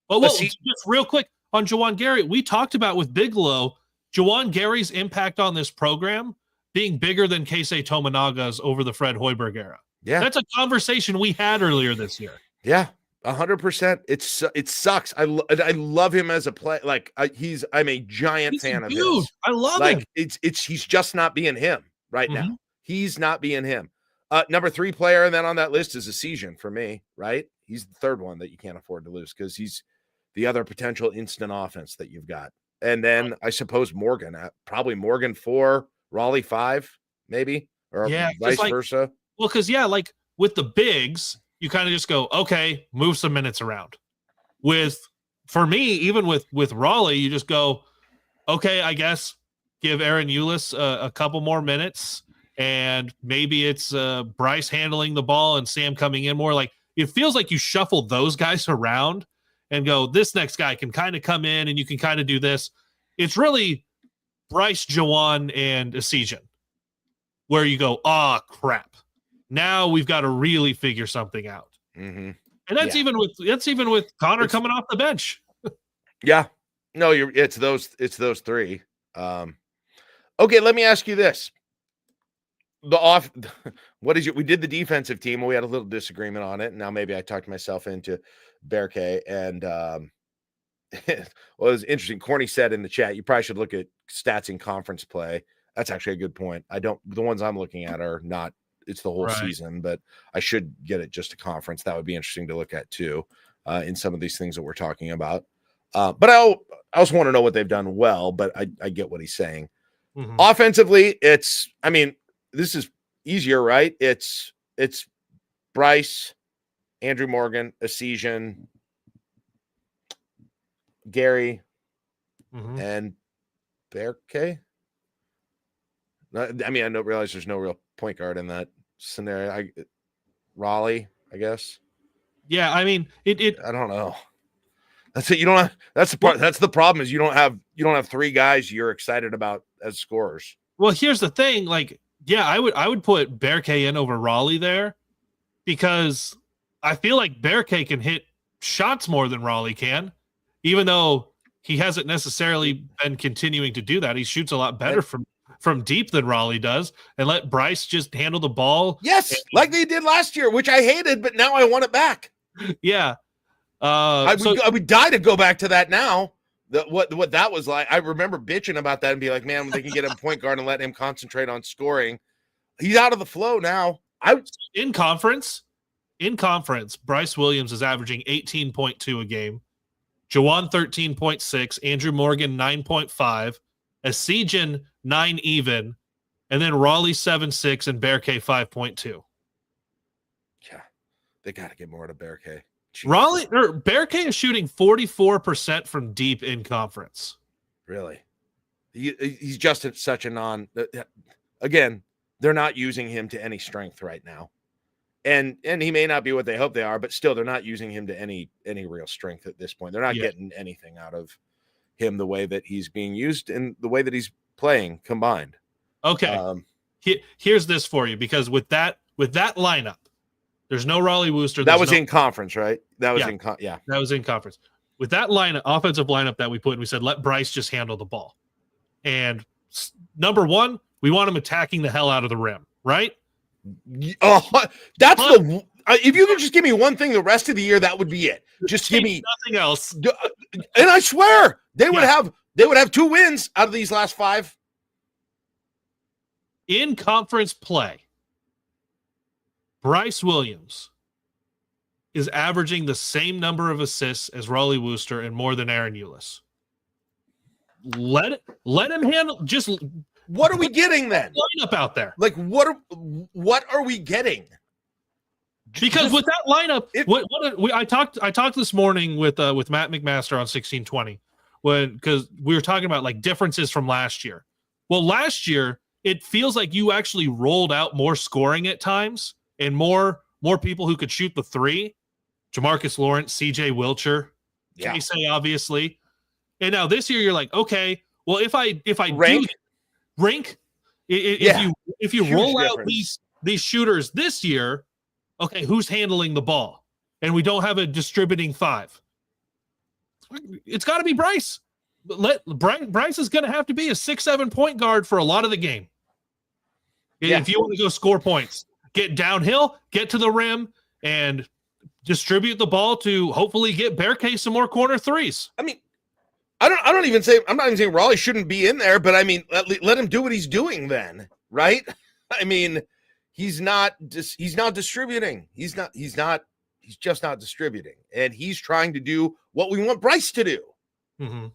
Well, just real quick on Juwan Gary, we talked about with Bigelow, Juwan Gary's impact on this program being bigger than Keisei Tominaga's over the Fred Hoiberg era. Yeah. That's a conversation we had earlier this year. Yeah, 100%. It sucks. I love him as a player. Like, I'm a giant fan of his. I love him. He's just not being him right now. He's not being him. Number 3 player, and then on that list is Asian for me, right? He's the third one that you can't afford to lose because he's the other potential instant offense that you've got. And then I suppose Morgan, probably Morgan 4, Raleigh 5, maybe, or vice versa. Well, because like with the bigs, you kind of just go, okay, move some minutes around. For me, even with Raleigh, you just go, okay, I guess give Aaron Eulis a couple more minutes, and maybe it's Brice handling the ball and Sam coming in more. Like, it feels like you shuffle those guys around and go, this next guy can kind of come in and you can kind of do this. It's really Brice, Juwan, and Asian, where you go, crap. Now we've got to really figure something out. Mm-hmm. And that's even with Connor coming off the bench. Yeah. No, it's those 3. Okay, let me ask you this. We did the defensive team, and we had a little disagreement on it, and now maybe I talked myself into Berkay, and it was interesting. Corny said in the chat, you probably should look at stats in conference play. That's actually a good point. The ones I'm looking at are not, it's the whole season, but I should get it just a conference. That would be interesting to look at too, in some of these things that we're talking about. But I also want to know what they've done well, but I get what he's saying. Mm-hmm. Offensively, this is easier, right? It's Brice, Andrew Morgan, Asian, Gary, and Berkay. I don't realize there's no real point guard in that scenario. Raleigh, I guess. Yeah, I mean, I don't know. That's it. You don't have. That's the part. That's the problem. Is you don't have three guys you're excited about as scorers. Well, here's the thing. Like, yeah, I would put Berkay in over Raleigh there because I feel like Berkay can hit shots more than Raleigh can, even though he hasn't necessarily been continuing to do that. He shoots a lot better from deep than Raleigh does, and let Brice just handle the ball. Yes, like they did last year, which I hated, but now I want it back. Yeah. I would die to go back to that now. What that was like. I remember bitching about that and be like, man, they can get him point guard and let him concentrate on scoring. He's out of the flow now. In conference, Brice Williams is averaging 18.2 a game. Jawan 13.6, Andrew Morgan 9.5, Asijan 9 even, and then Raleigh 7.6 and Berkay 5.2. Yeah, they got to get more to Berkay. Berkay is shooting 44% from deep in conference. Really, he's just at such a non. Again, they're not using him to any strength right now. And he may not be what they hope they are, but still they're not using him to any real strength at this point. They're not getting anything out of him the way that he's being used and the way that he's playing combined. Okay. Here's this for you, because with that lineup, there's no Raleigh Wooster. That was in conference, right? That was That was in conference. With that offensive lineup that we put in, we said, let Brice just handle the ball. And number one, we want him attacking the hell out of the rim, right? Oh, that's if you could just give me one thing the rest of the year, that would be it. Just give me nothing else. And I swear they would have 2 wins out of these last 5. In conference play, Brice Williams is averaging the same number of assists as Raleigh Wooster and more than Aaron Eulis. Let him handle. Just what are we getting then? Lineup out there, like what are we getting? Because with that lineup, I talked this morning with Matt McMaster on 1620 because we were talking about like differences from last year. Well, last year it feels like you actually rolled out more scoring at times and more people who could shoot the three. Jamarcus Lawrence, CJ Wilcher, Casey, obviously. And now this year you're like, okay, well if I rank, if you roll out these shooters this year, okay, who's handling the ball? And we don't have a distributing 5. It's got to be Brice. Brice is going to have to be a 6-7 point guard for a lot of the game. Yeah. If you want to go score points, get downhill, get to the rim, and distribute the ball to hopefully get Berkay some more corner threes. I mean, I'm not even saying Raleigh shouldn't be in there, but I mean, let him do what he's doing then, right? I mean, he's not distributing. He's just not distributing. And he's trying to do what we want Brice to do. Mm-hmm.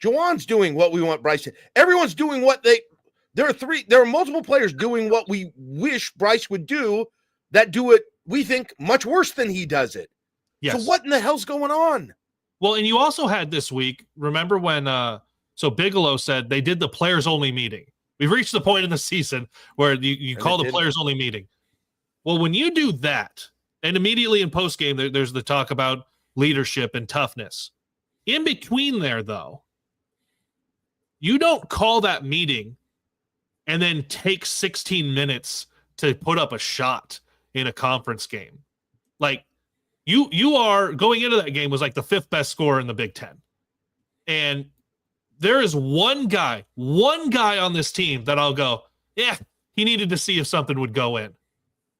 Jawan's doing what we want Brice to. Everyone's doing there are multiple players doing what we wish Brice would do that do it, we think, much worse than he does it. Yes. So what in the hell's going on? Well, and you also had this week, remember when so Bigelow said they did the players only meeting. We've reached the point in the season where you call the players only meeting. Well, when you do that, and immediately in post game, there's the talk about leadership and toughness. In between there, though, you don't call that meeting and then take 16 minutes to put up a shot in a conference game. Like, you are going into that game was like the 5th best scorer in the Big Ten. And there is one guy on this team that I'll go, yeah, he needed to see if something would go in.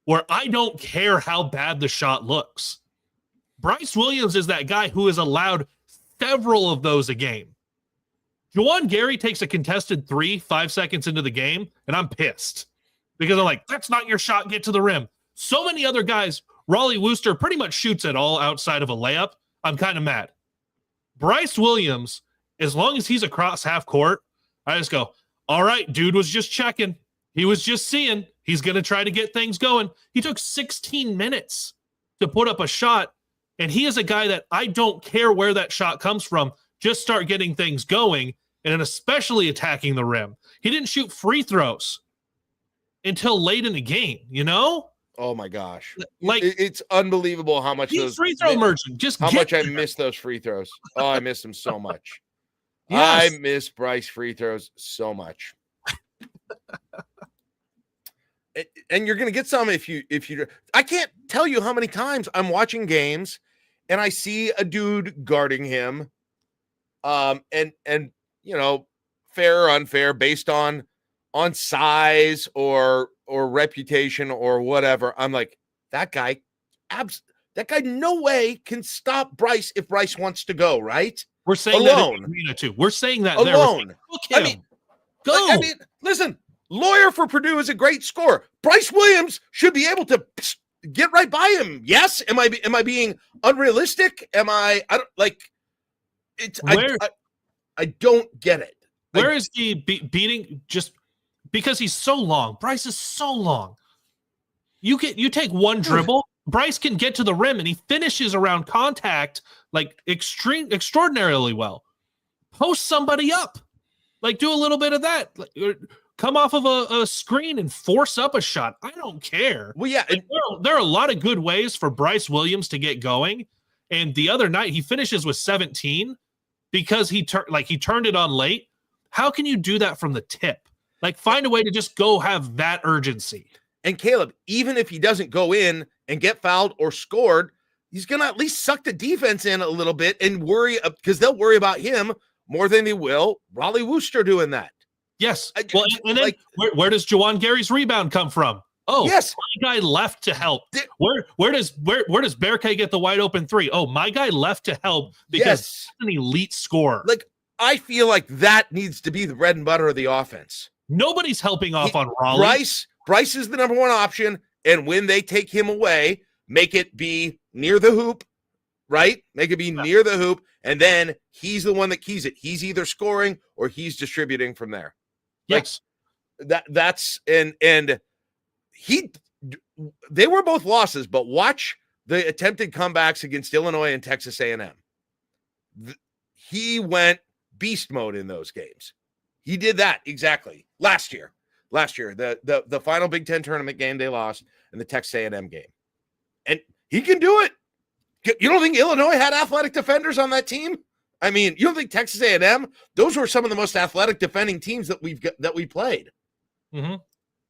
Where I don't care how bad the shot looks. Brice Williams is that guy who has allowed several of those a game. Juwan Gary takes a contested 3 5 seconds into the game, and I'm pissed. Because I'm like, that's not your shot, get to the rim. So many other guys, Raleigh Wooster pretty much shoots it all outside of a layup. I'm kind of mad. Brice Williams, as long as he's across half court, I just go, all right, dude was just checking. He was just seeing. He's going to try to get things going. He took 16 minutes to put up a shot, and he is a guy that I don't care where that shot comes from. Just start getting things going, and especially attacking the rim. He didn't shoot free throws until late in the game, you know? Oh my gosh. Like, It's unbelievable how much he's free throw merchant. Just how get much I there. miss those free throws. Oh, I miss them so much. Yes. I miss Brice free throws so much. And you're going to get some if you I can't tell you how many times I'm watching games and I see a dude guarding him and you know, fair or unfair based on size or reputation or whatever. I'm like, that guy no way can stop Brice if Brice wants to go, right? We're saying alone. That in the arena too. We're saying that alone. There. Look him. I mean, go. I mean, listen, Lawyer for Purdue is a great scorer. Brice Williams should be able to get right by him. Yes. Am I being unrealistic? I don't like it's I don't get it. Where is he beating just because he's so long? Brice is so long. You take one dribble, Brice can get to the rim and he finishes around contact like extraordinarily well. Post somebody up. Like do a little bit of that. Come off of a screen and force up a shot. I don't care. Well, yeah. Like, there are a lot of good ways for Brice Williams to get going. And the other night he finishes with 17 because he turned it on late. How can you do that from the tip? Like find a way to just go have that urgency. And Kaleb, even if he doesn't go in and get fouled or scored, he's going to at least suck the defense in a little bit and worry because they'll worry about him more than they will Raleigh Wooster doing that. Yes. Well, and then where does Juwan Gary's rebound come from? Oh, yes, my guy left to help. Where does Berkay get the wide open three? Oh, my guy left to help because he's an elite scorer. Like I feel like that needs to be the bread and butter of the offense. Nobody's helping off on Raleigh. Brice is the number one option, and when they take him away, make it be near the hoop, right? Make it be near the hoop, and then he's the one that keys it. He's either scoring or he's distributing from there. Yes, that's and they were both losses, but watch the attempted comebacks against Illinois and Texas A&M. He went beast mode in those games. He did that exactly last year, the final Big Ten tournament game they lost and the Texas A&M game. And he can do it. You don't think Illinois had athletic defenders on that team? I mean, you don't think Texas A&M, those were some of the most athletic defending teams that we played. Mm-hmm.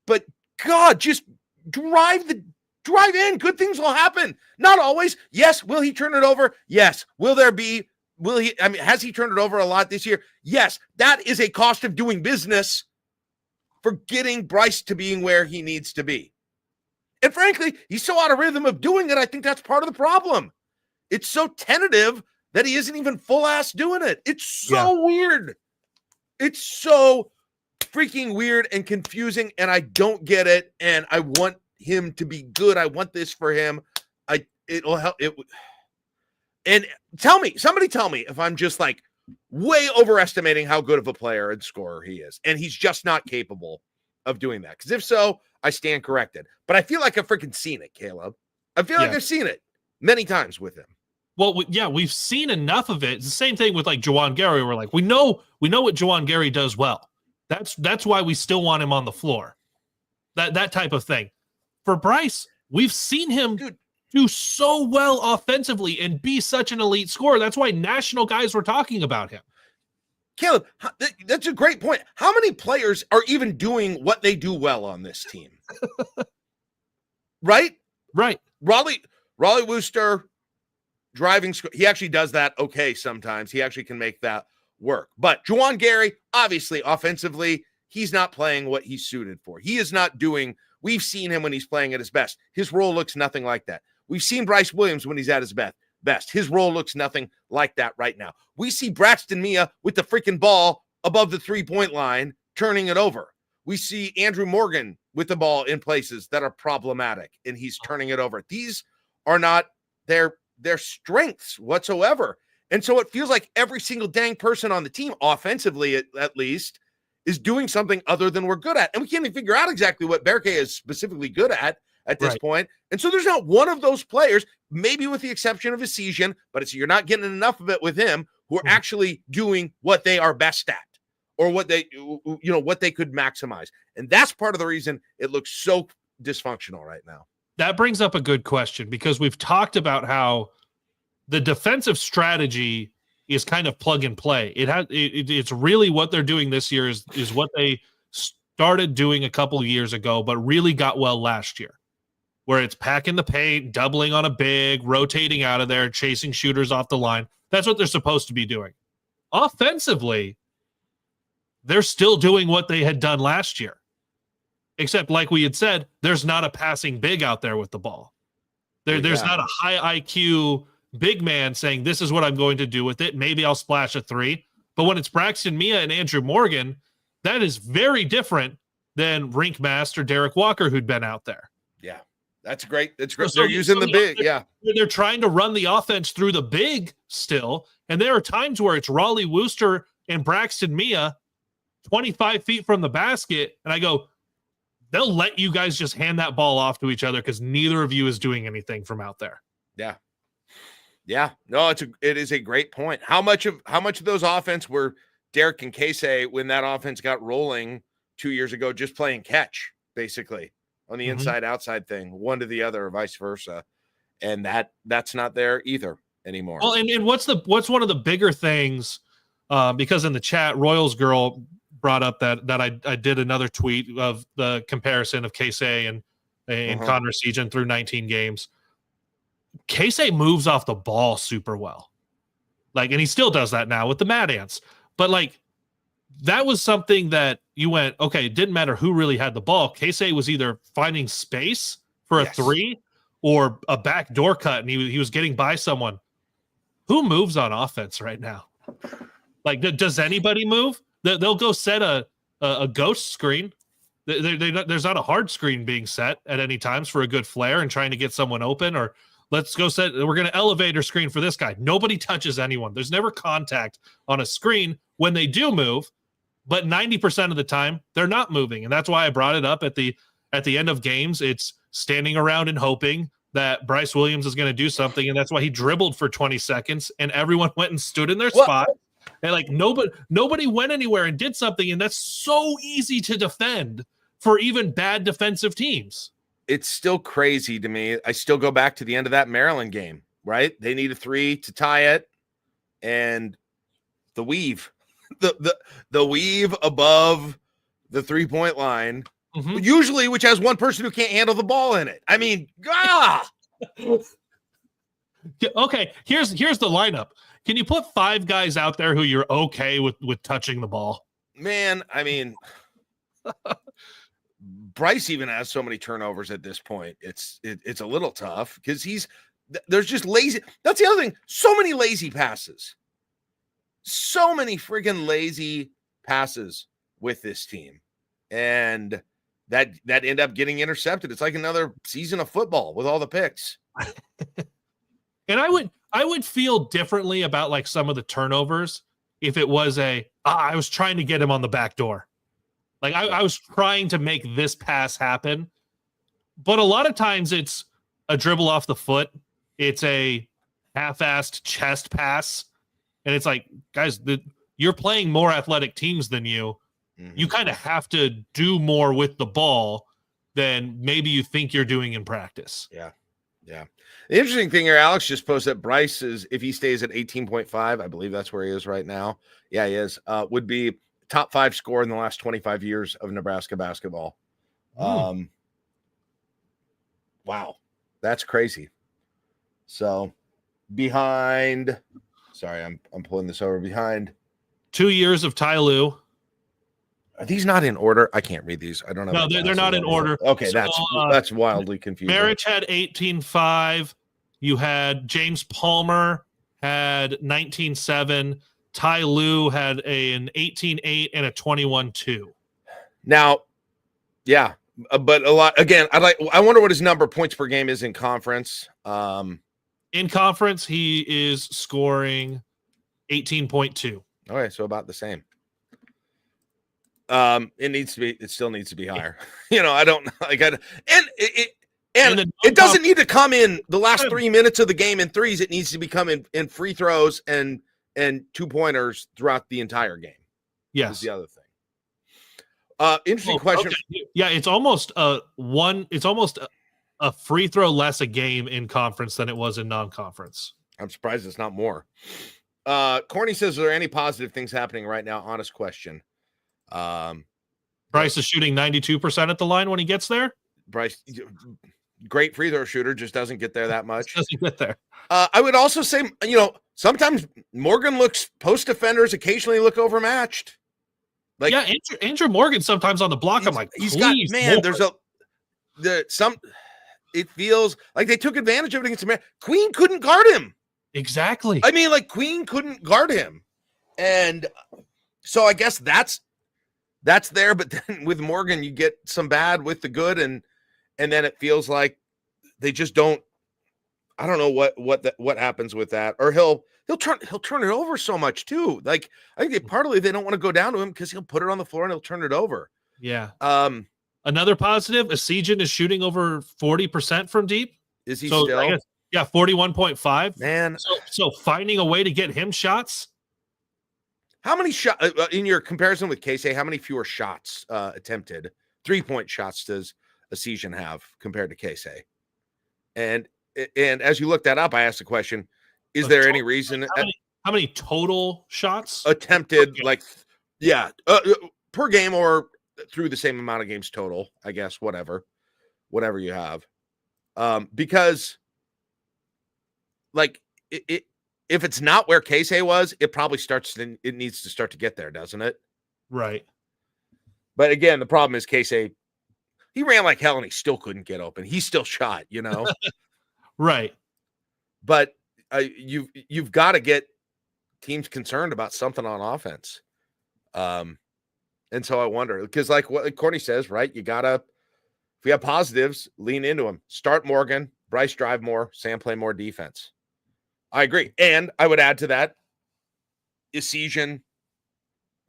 But God, just drive in. Good things will happen. Not always. Yes. Will he turn it over? Yes. Has he turned it over a lot this year? Yes. That is a cost of doing business for getting Brice to being where he needs to be. And frankly, he's so out of rhythm of doing it. I think that's part of the problem. It's so tentative that he isn't even full ass doing it. It's so weird. It's so freaking weird and confusing, and I don't get it. And I want him to be good. I want this for him. It'll help. And somebody tell me if I'm just like way overestimating how good of a player and scorer he is, and he's just not capable of doing that. Because if so, I stand corrected. But I feel like I've freaking seen it, Kaleb. I feel like I've seen it many times with him. Well, we've seen enough of it. It's the same thing with like Juwan Gary. We're like, we know what Juwan Gary does well. That's why we still want him on the floor. That type of thing. For Brice, we've seen him do so well offensively and be such an elite scorer. That's why national guys were talking about him. Kaleb, that's a great point. How many players are even doing what they do well on this team? Right? Raleigh Wooster, driving, he actually does that okay sometimes. He actually can make that work. But Juwan Gary, obviously, offensively, he's not playing what he's suited for. He is not doing, we've seen him when he's playing at his best. His role looks nothing like that. We've seen Brice Williams when he's at his best. His role looks nothing like that right now. We see Braxton Mia with the freaking ball above the three-point line, turning it over. We see Andrew Morgan with the ball in places that are problematic, and he's turning it over. These are not their strengths whatsoever. And so it feels like every single dang person on the team, offensively at least, is doing something other than we're good at. And we can't even figure out exactly what Berkay is specifically good at this point. And so there's not one of those players, maybe with the exception of Essesian, but you're not getting enough of it with him, who are actually doing what they are best at or what they could maximize. And that's part of the reason it looks so dysfunctional right now. that brings up a good question, because we've talked about how the defensive strategy is kind of plug and play. It's really what they're doing this year is what they started doing a couple of years ago, but really got well last year, where it's packing the paint, doubling on a big, rotating out of there, chasing shooters off the line. That's what they're supposed to be doing. Offensively, they're still doing what they had done last year, except like we had said, there's not a passing big out there with the ball. There's not a high IQ big man saying, this is what I'm going to do with it. Maybe I'll splash a three. But when it's Braxton Mia and Andrew Morgan, that is very different than Rink Master Derek Walker, who'd been out there. Yeah, that's great. That's great. They're using the big. Yeah. They're trying to run the offense through the big still. And there are times where it's Raleigh Wooster and Braxton Mia 25 feet from the basket. And I go, they'll let you guys just hand that ball off to each other because neither of you is doing anything from out there. Yeah. Yeah. No, it is a great point. How much of those offense were Derek and Casey when that offense got rolling 2 years ago, just playing catch, basically, on the inside outside thing, one to the other or vice versa. And that's not there either anymore. Well, and what's one of the bigger things, because in the chat, Royals Girl brought up that I did another tweet of the comparison of Casey and Connor Seagen through 19 games. Casey moves off the ball super well. And he still does that now with the Mad Ants. But that was something that you went, okay, it didn't matter who really had the ball. Casey was either finding space for a three or a back door cut, and he was getting by someone. Who moves on offense right now? Does anybody move? They'll go set a ghost screen. There's not a hard screen being set at any times for a good flare and trying to get someone open, or let's go we're going to elevator screen for this guy. Nobody touches anyone. There's never contact on a screen when they do move, but 90% of the time they're not moving. And that's why I brought it up at the end of games. It's standing around and hoping that Brice Williams is going to do something. And that's why he dribbled for 20 seconds and everyone went and stood in their spot. And nobody went anywhere and did something. And that's so easy to defend for even bad defensive teams. It's still crazy to me. I still go back to the end of that Maryland game, right? They need a three to tie it. And the weave, the weave above the 3-point line, usually, which has one person who can't handle the ball in it. I mean, Okay, here's the lineup. Can you put 5 guys out there who you're okay with touching the ball? Man, I mean, Brice even has so many turnovers at this point. It's a little tough because there's just lazy. That's the other thing. So many lazy passes. So many friggin' lazy passes with this team. And that end up getting intercepted. It's like another season of football with all the picks. And I would feel differently about some of the turnovers if it was I was trying to get him on the back door. I was trying to make this pass happen. But a lot of times it's a dribble off the foot. It's a half-assed chest pass. And it's guys, you're playing more athletic teams than you. Mm-hmm. You kind of have to do more with the ball than maybe you think you're doing in practice. Yeah. Yeah. The interesting thing here, Alex just posted that Brice is, if he stays at 18.5, I believe that's where he is right now. Yeah, he is. Would be top 5 scorer in the last 25 years of Nebraska basketball. Wow. That's crazy. So behind, sorry, I'm pulling this over, behind 2 years of Ty Lue. Are these not in order? I can't read these. I don't know. No, they're not in order. Okay, so, that's wildly confusing. Marich had 18.5. You had James Palmer had 19.7. Ty Lue had an 18.8 and a 21.2. Now, yeah, but a lot. Again, I wonder what his number of points per game is in conference. In conference, he is scoring 18.2. Okay, so about the same. It still needs to be higher. I don't it doesn't need to come in the last 3 minutes of the game in threes. It needs to be coming in free throws and 2-pointers throughout the entire game. Yes. Is the other thing. Interesting question. Okay. Yeah, it's almost a free throw less a game in conference than it was in non-conference. I'm surprised it's not more. Corny says, are there any positive things happening right now? Honest question. Brice is shooting 92% at the line when he gets there. Brice, great free throw shooter, just doesn't get there that much. Doesn't get there. I would also say, sometimes Morgan looks, post defenders occasionally look overmatched. Like, yeah, Andrew Morgan sometimes on the block. I'm like, he's got, man, it feels like they took advantage of it against America. Queen couldn't guard him. Exactly. I mean, like, Queen couldn't guard him. And so I guess that's there, but then with Morgan, you get some bad with the good, and then it feels like they just don't. I don't know what happens with that, or he'll turn it over so much too. Like, I think partly they don't want to go down to him because he'll put it on the floor and he'll turn it over. Yeah. Another positive, Asijan is shooting over 40% from deep. Is he still? Yeah, 41.5. Man, so finding a way to get him shots. How many shots in your comparison with Casey? How many fewer shots attempted, 3-point shots, does Asijan have compared to Casey? And as you look that up, I asked the question: is there any reason? How many total shots attempted? Per game or through the same amount of games total? I guess whatever you have, because like it. If it's not where Casey was, it probably needs to start to get there, doesn't it? Right. But again, the problem is Casey, he ran like hell and he still couldn't get open. He still shot, Right. But you've got to get teams concerned about something on offense. And so I wonder, because like what Courtney says, right? You gotta, if we have positives, lean into them. Start Morgan, Brice drive more, Sam play more defense. I agree. And I would add to that, Asijan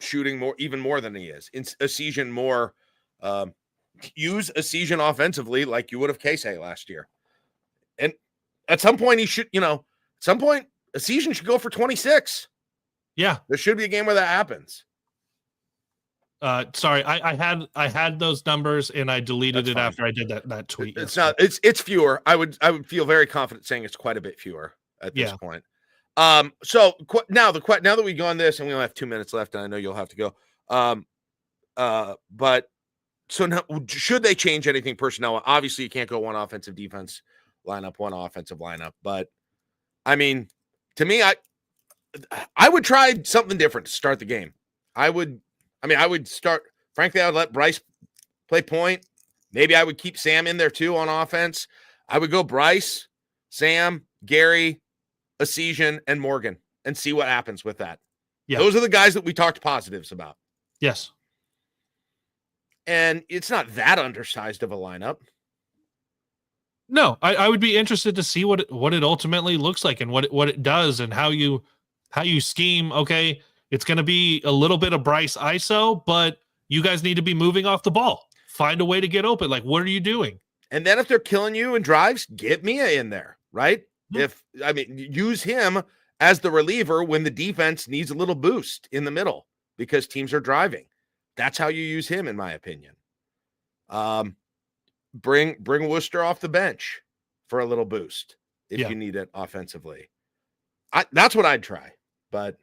shooting even more than he is. Asijan more, use Asijan offensively like you would have Casey last year. And at some point Asijan should go for 26. Yeah. There should be a game where that happens. Sorry, I had those numbers and I deleted it after I did that tweet. It's fewer. I would feel very confident saying it's quite a bit fewer at this point. So now that we go on this, and we only have 2 minutes left, and I know you'll have to go. But so now, should they change anything personnel? Obviously, you can't go one offensive defense lineup, one offensive lineup. But I mean, to me, I would try something different to start the game. I would start. Frankly, I would let Brice play point. Maybe I would keep Sam in there too on offense. I would go Brice, Sam, Gary, Asijan, and Morgan, and see what happens with that. Yeah. Those are the guys that we talked positives about. Yes. And it's not that undersized of a lineup. No, I would be interested to see what it ultimately looks like and what it does and how you scheme. Okay, it's going to be a little bit of Brice ISO, but you guys need to be moving off the ball. Find a way to get open. Like, what are you doing? And then if they're killing you in drives, get Mia in there, right? Use him as the reliever when the defense needs a little boost in the middle because teams are driving. That's how you use him, in my opinion. Bring Worcester off the bench for a little boost if you need it offensively. That's what I'd try, but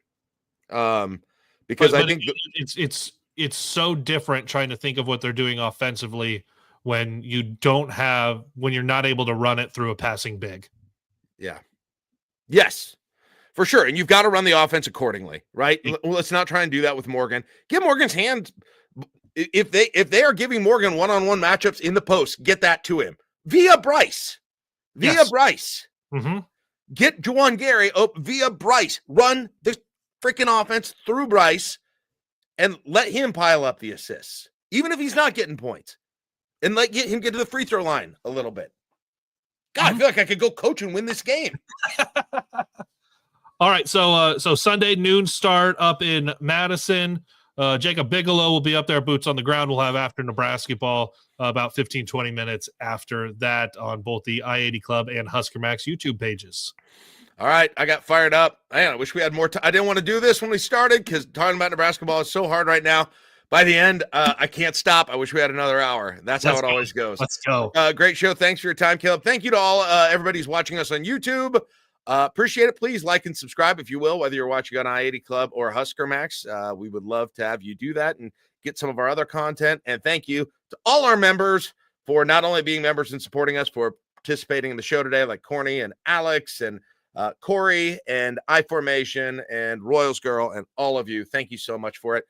I think it's so different trying to think of what they're doing offensively when you're not able to run it through a passing big. Yeah. Yes, for sure. And you've got to run the offense accordingly, right? Let's not try and do that with Morgan. Give Morgan's hand. If they are giving Morgan one-on-one matchups in the post, get that to him via Brice. Mm-hmm. Get Juwan Gary via Brice. Run the freaking offense through Brice and let him pile up the assists, even if he's not getting points, and let him get to the free throw line a little bit. God, I feel like I could go coach and win this game. All right, so Sunday noon start up in Madison. Jacob Bigelow will be up there, boots on the ground. We'll have after Nebrasketball about 15, 20 minutes after that on both the I-80 Club and Husker Max YouTube pages. All right, I got fired up. I wish we had more time. I didn't want to do this when we started because talking about Nebrasketball is so hard right now. By the end, I can't stop. I wish we had another hour. That's how it always goes. Let's go. Great show. Thanks for your time, Kaleb. Thank you to all everybody who's watching us on YouTube. Appreciate it. Please like and subscribe if you will, whether you're watching on I-80 Club or Husker Max. We would love to have you do that and get some of our other content. And thank you to all our members for not only being members and supporting us, for participating in the show today, like Corny and Alex and Corey and I-Formation and Royals Girl and all of you. Thank you so much for it.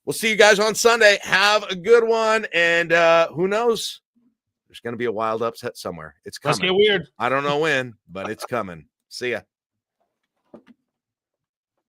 We'll see you guys on Sunday. Have a good one. And who knows? There's going to be a wild upset somewhere. It's coming. Let's get weird. I don't know when, but it's coming. See ya.